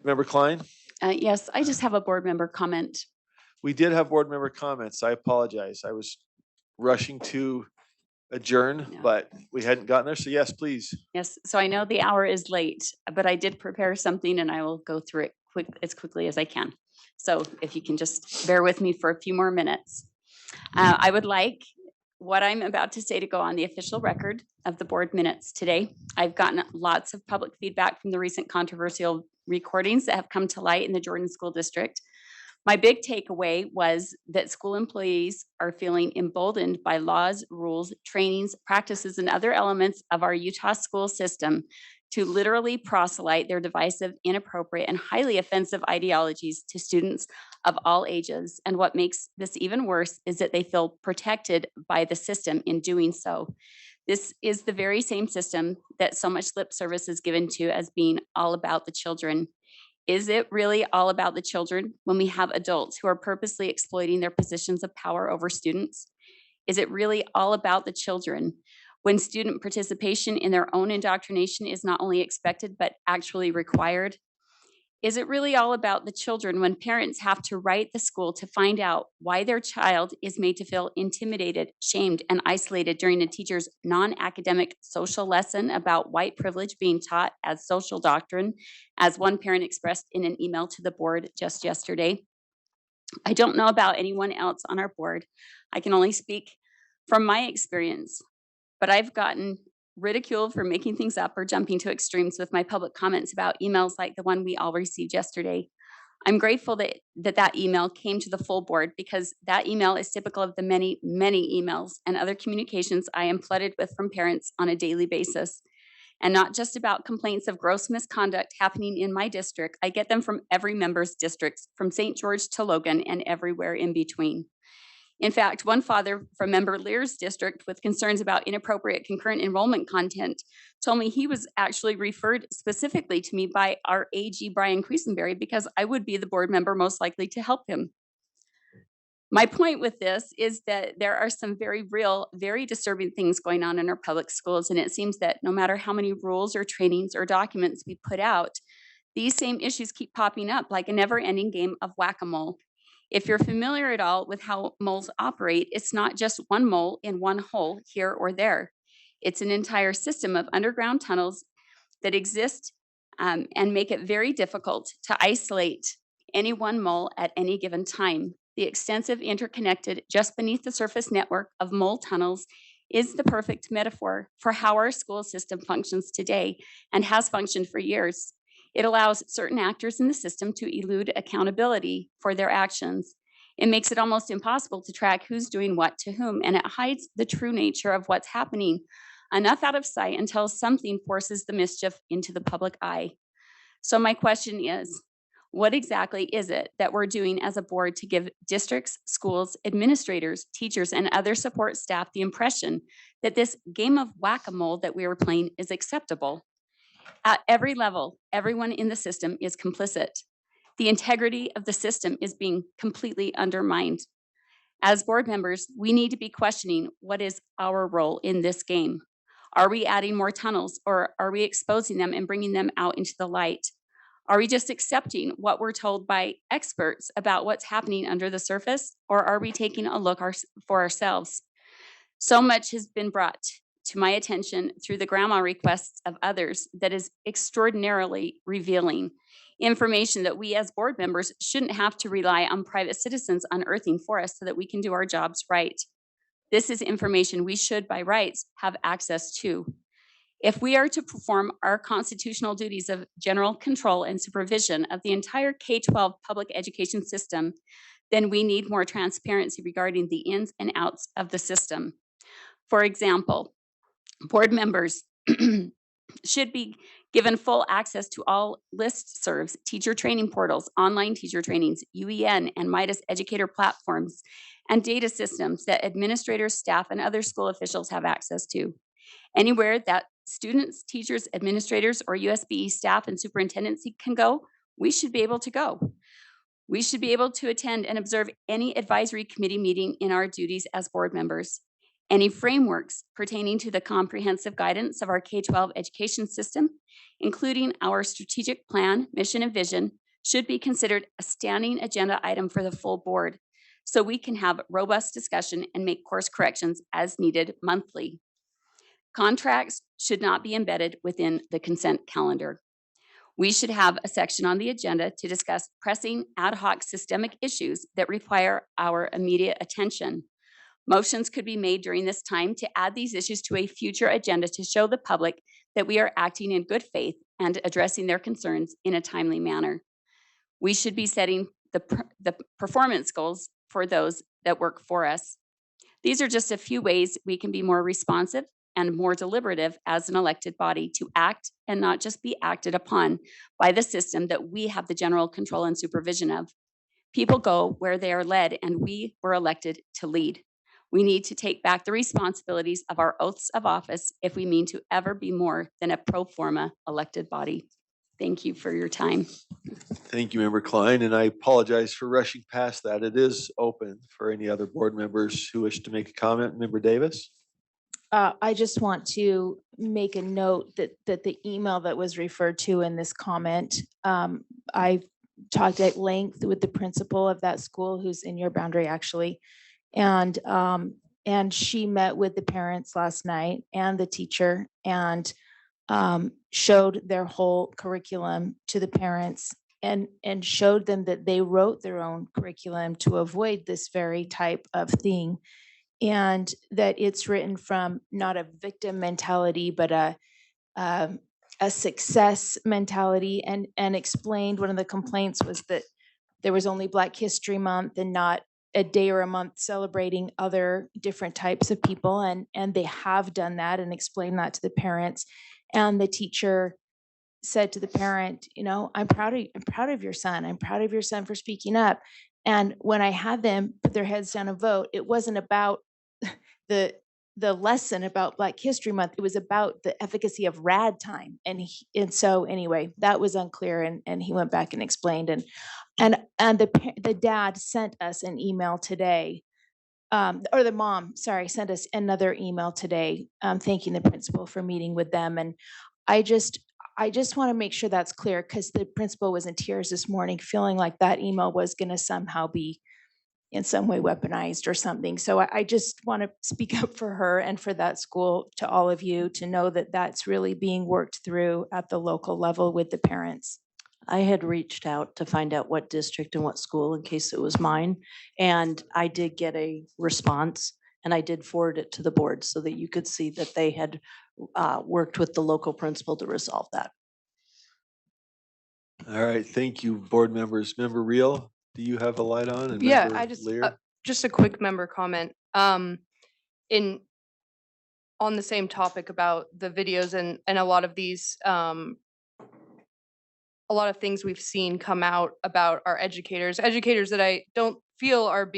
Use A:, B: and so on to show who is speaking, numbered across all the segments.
A: Member Klein?
B: Yes, I just have a board member comment.
A: We did have board member comments. I apologize. I was rushing to adjourn,
B: No.
A: but we hadn't gotten there. So yes, please.
B: Yes, so I know the hour is late, but I did prepare something and I will go through it as quickly as I can. So if you can just bear with me for a few more minutes. I would like what I'm about to say to go on the official record of the board minutes today. I've gotten lots of public feedback from the recent controversial recordings that have come to light in the Jordan School District. My big takeaway was that school employees are feeling emboldened by laws, rules, trainings, practices, and other elements of our Utah school system to literally proselyte their divisive, inappropriate, and highly offensive ideologies to students of all ages. And what makes this even worse is that they feel protected by the system in doing so. This is the very same system that so much lip service is given to as being all about the children. Is it really all about the children when we have adults who are purposely exploiting their positions of power over students? Is it really all about the children when student participation in their own indoctrination is not only expected but actually required? Is it really all about the children when parents have to write the school to find out why their child is made to feel intimidated, shamed, and isolated during a teacher's non-academic social lesson about white privilege being taught as social doctrine, as one parent expressed in an email to the board just yesterday? I don't know about anyone else on our board. I can only speak from my experience, but I've gotten ridiculed for making things up or jumping to extremes with my public comments about emails like the one we all received yesterday. I'm grateful that email came to the full board because that email is typical of the many, many emails and other communications I am flooded with from parents on a daily basis. And not just about complaints of gross misconduct happening in my district. I get them from every member's districts, from St. George to Logan and everywhere in between. In fact, one father from member Lear's district with concerns about inappropriate concurrent enrollment content told me he was actually referred specifically to me by our AG, Brian Creasenberry, because I would be the board member most likely to help him. My point with this is that there are some very real, very disturbing things going on in our public schools, and it seems that no matter how many rules or trainings or documents we put out, these same issues keep popping up like a never-ending game of whack-a-mole. If you're familiar at all with how moles operate, it's not just one mole in one hole here or there. It's an entire system of underground tunnels that exist and make it very difficult to isolate any one mole at any given time. The extensive, interconnected, just beneath the surface network of mole tunnels is the perfect metaphor for how our school system functions today and has functioned for years. It allows certain actors in the system to elude accountability for their actions. It makes it almost impossible to track who's doing what to whom, and it hides the true nature of what's happening enough out of sight until something forces the mischief into the public eye. So my question is, what exactly is it that we're doing as a board to give districts, schools, administrators, teachers, and other support staff the impression that this game of whack-a-mole that we are playing is acceptable? At every level, everyone in the system is complicit. The integrity of the system is being completely undermined. As board members, we need to be questioning what is our role in this game. Are we adding more tunnels, or are we exposing them and bringing them out into the light? Are we just accepting what we're told by experts about what's happening under the surface, or are we taking a look for ourselves? So much has been brought to my attention through the grandma requests of others that is extraordinarily revealing. Information that we as board members shouldn't have to rely on private citizens unearthing for us so that we can do our jobs right. This is information we should, by rights, have access to. If we are to perform our constitutional duties of general control and supervision of the entire K-12 public education system, then we need more transparency regarding the ins and outs of the system. For example, board members should be given full access to all listservs, teacher training portals, online teacher trainings, UEN and Midas educator platforms, and data systems that administrators, staff, and other school officials have access to. Anywhere that students, teachers, administrators, or USB staff and superintendency can go, we should be able to go. We should be able to attend and observe any advisory committee meeting in our duties as board members. Any frameworks pertaining to the comprehensive guidance of our K-12 education system, including our strategic plan, mission, and vision, should be considered a standing agenda item for the full board, so we can have robust discussion and make course corrections as needed monthly. Contracts should not be embedded within the consent calendar. We should have a section on the agenda to discuss pressing ad hoc systemic issues that require our immediate attention. Motions could be made during this time to add these issues to a future agenda to show the public that we are acting in good faith and addressing their concerns in a timely manner. We should be setting the performance goals for those that work for us. These are just a few ways we can be more responsive and more deliberative as an elected body to act and not just be acted upon by the system that we have the general control and supervision of. People go where they are led, and we were elected to lead. We need to take back the responsibilities of our oaths of office if we mean to ever be more than a pro forma elected body. Thank you for your time.
A: Thank you, Member Klein, and I apologize for rushing past that. It is open for any other board members who wish to make a comment. Member Davis?
C: I just want to make a note that the email that was referred to in this comment, I talked at length with the principal of that school, who's in your boundary actually. And she met with the parents last night and the teacher and showed their whole curriculum to the parents and showed them that they wrote their own curriculum to avoid this very type of thing. And that it's written from not a victim mentality, but a success mentality, and explained one of the complaints was that there was only Black History Month and not a day or a month celebrating other different types of people. And they have done that and explained that to the parents. And the teacher said to the parent, you know, I'm proud of your son. I'm proud of your son for speaking up. And when I had them put their heads down and vote, it wasn't about the lesson about Black History Month. It was about the efficacy of rad time. And so anyway, that was unclear. And he went back and explained. And the dad sent us an email today, or the mom, sorry, sent us another email today, thanking the principal for meeting with them. And I just want to make sure that's clear, because the principal was in tears this morning, feeling like that email was going to somehow be in some way weaponized or something. So I just want to speak up for her and for that school, to all of you, to know that that's really being worked through at the local level with the parents.
D: I had reached out to find out what district and what school in case it was mine. And I did get a response, and I did forward it to the board so that you could see that they had worked with the local principal to resolve that.
A: All right, thank you, board members. Member Reel, do you have a light on? And
E: Yeah,
A: Member
E: I just
A: Lear?
E: just a quick member comment. In on the same topic about the videos and a lot of these a lot of things we've seen come out about our educators that I don't feel are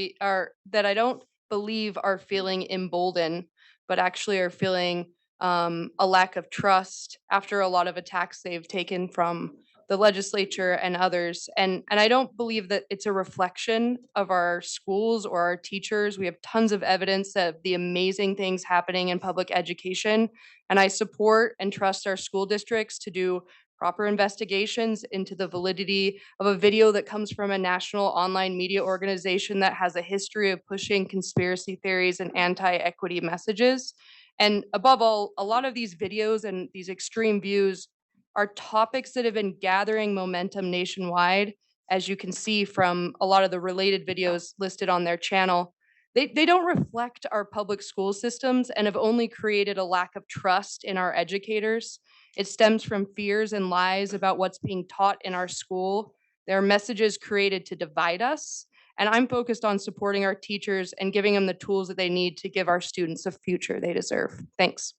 E: that I don't believe are feeling emboldened, but actually are feeling a lack of trust after a lot of attacks they've taken from the legislature and others. And I don't believe that it's a reflection of our schools or our teachers. We have tons of evidence of the amazing things happening in public education. And I support and trust our school districts to do proper investigations into the validity of a video that comes from a national online media organization that has a history of pushing conspiracy theories and anti-equity messages. And above all, a lot of these videos and these extreme views are topics that have been gathering momentum nationwide, as you can see from a lot of the related videos listed on their channel. They don't reflect our public school systems and have only created a lack of trust in our educators. It stems from fears and lies about what's being taught in our school. There are messages created to divide us. And I'm focused on supporting our teachers and giving them the tools that they need to give our students a future they deserve. Thanks.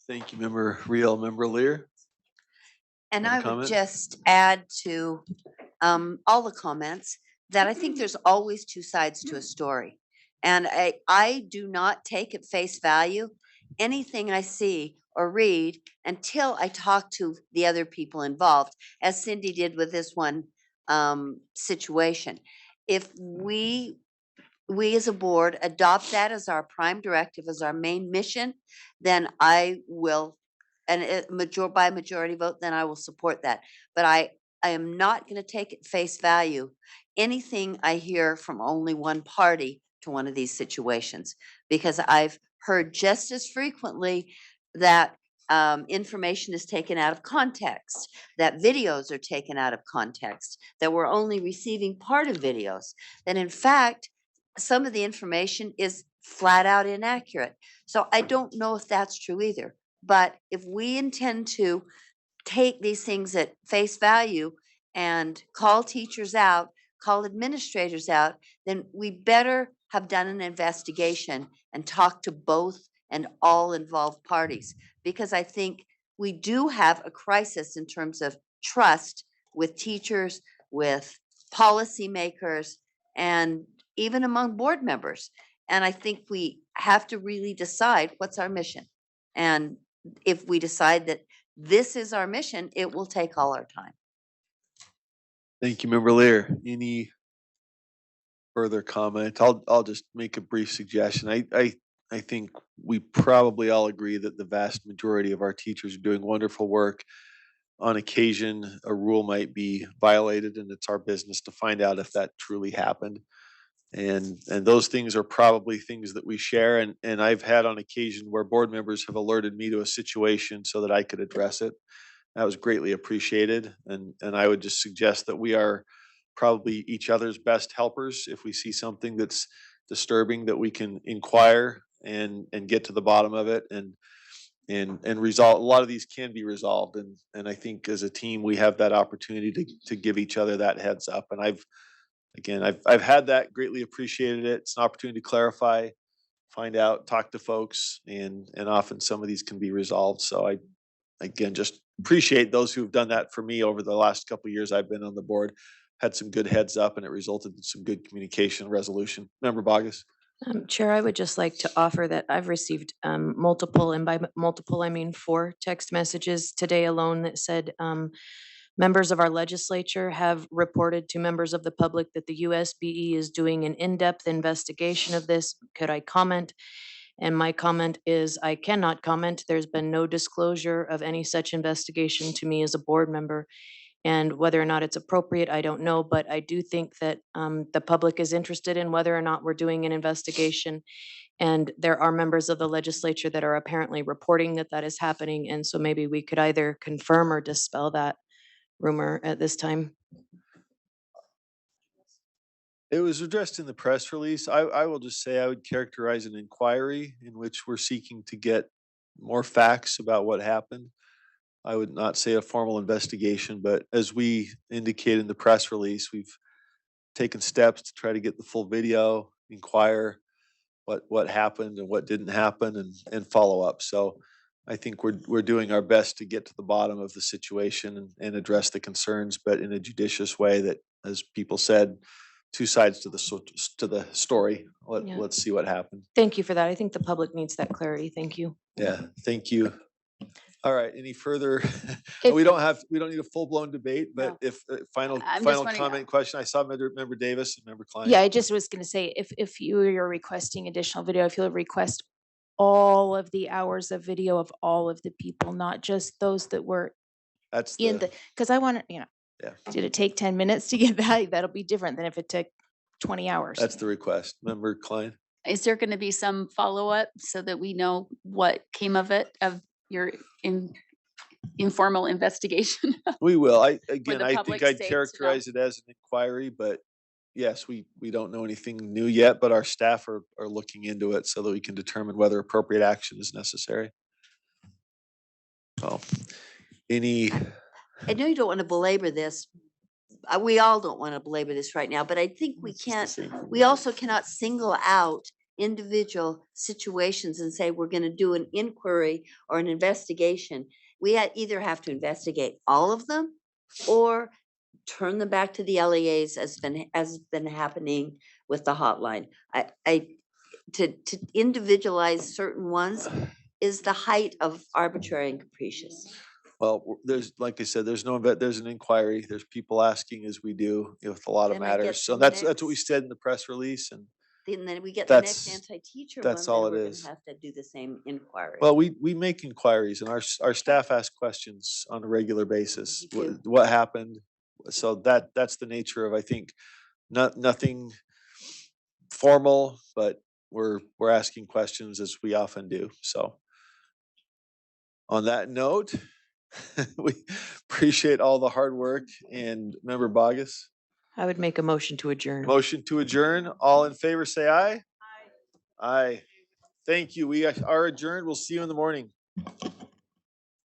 A: Thank you, Member Reel. Member Lear?
F: And
A: Have a
F: I would
A: comment?
F: just add to all the comments that I think there's always two sides to a story. And I do not take at face value anything I see or read until I talk to the other people involved, as Cindy did with this one situation. If we we as a board adopt that as our prime directive, as our main mission, then I will, and by majority vote, then I will support that. But I am not going to take at face value anything I hear from only one party to one of these situations, because I've heard just as frequently that information is taken out of context, that videos are taken out of context, that we're only receiving part of videos, that in fact, some of the information is flat out inaccurate. So I don't know if that's true either. But if we intend to take these things at face value and call teachers out, call administrators out, then we better have done an investigation and talk to both and all involved parties. Because I think we do have a crisis in terms of trust with teachers, with policymakers, and even among board members. And I think we have to really decide what's our mission. And if we decide that this is our mission, it will take all our time.
A: Thank you, Member Lear. Any further comment? I'll just make a brief suggestion. I think we probably all agree that the vast majority of our teachers are doing wonderful work. On occasion, a rule might be violated, and it's our business to find out if that truly happened. And those things are probably things that we share. And I've had on occasion where board members have alerted me to a situation so that I could address it. That was greatly appreciated. And I would just suggest that we are probably each other's best helpers. If we see something that's disturbing, that we can inquire and get to the bottom of it and resolve. A lot of these can be resolved. And I think as a team, we have that opportunity to give each other that heads up. And I've had that, greatly appreciated it. It's an opportunity to clarify, find out, talk to folks, and often some of these can be resolved. So I, again, just appreciate those who've done that for me over the last couple of years I've been on the board. Had some good heads up, and it resulted in some good communication resolution. Member Bogus.
D: Chair, I would just like to offer that I've received multiple, and by multiple, I mean 4 text messages today alone that said members of our legislature have reported to members of the public that the USBE is doing an in-depth investigation of this. Could I comment? And my comment is I cannot comment. There's been no disclosure of any such investigation to me as a board member. And whether or not it's appropriate, I don't know, but I do think that the public is interested in whether or not we're doing an investigation. And there are members of the legislature that are apparently reporting that that is happening. And so maybe we could either confirm or dispel that rumor at this time.
A: It was addressed in the press release. I will just say I would characterize an inquiry in which we're seeking to get more facts about what happened. I would not say a formal investigation, but as we indicate in the press release, we've taken steps to try to get the full video, inquire what happened and what didn't happen, and follow up. So I think we're doing our best to get to the bottom of the situation and address the concerns, but in a judicious way that, as people said, 2 sides to the story.
D: Yeah.
A: Let's see what happened.
D: Thank you for that. I think the public needs that clarity. Thank you.
A: Yeah, thank you. All right, any further?
C: If-
A: We don't need a full-blown debate, but
B: No.
A: if final
B: I'm just
A: final
B: wondering,
A: comment question, I saw Member Davis and Member Klein.
C: Yeah, I just was gonna say, if you're requesting additional video, if you'll request all of the hours of video of all of the people, not just those that were
A: That's
C: in the, because I want to,
A: Yeah.
C: did it take 10 minutes to get that? That'll be different than if it took 20 hours.
A: that's the request. Member Klein?
B: is there going to be some follow-up so that we know what came of it, of your informal investigation?
A: We will. I
B: the
A: think
B: public
A: I'd
B: sake to know.
A: characterize it as an inquiry, but yes, we don't know anything new yet, but our staff are looking into it so that we can determine whether appropriate action is necessary. So,
F: I know you don't want to belabor this. We all don't want to belabor this right now, but I think we also cannot single out individual situations and say we're going to do an inquiry or an investigation. We either have to investigate all of them or turn them back to the LEAs as been happening with the hotline. To individualize certain ones is the height of arbitrary and capricious.
A: Well, there's, like I said, there's an inquiry. There's people asking as we do with a lot of
F: Then I get
A: matters. So
F: the
A: that's what we
F: next-
A: said in the press release, and
F: then we get the next
A: That's-
F: anti-teacher one,
A: that's
F: then
A: all
F: we're
A: it
F: gonna
A: is.
F: have to do the same inquiry.
A: Well, we make inquiries and our staff asks questions on a regular basis.
F: You do.
A: What happened? So that's the nature of, I think, nothing formal, but we're asking questions as we often do. So on that note, we appreciate all the hard work, and Member Bogus.
D: I would make a motion to adjourn.
A: Motion to adjourn. All in favor, say aye. Aye. Thank you. We are adjourned. We'll see you in the morning.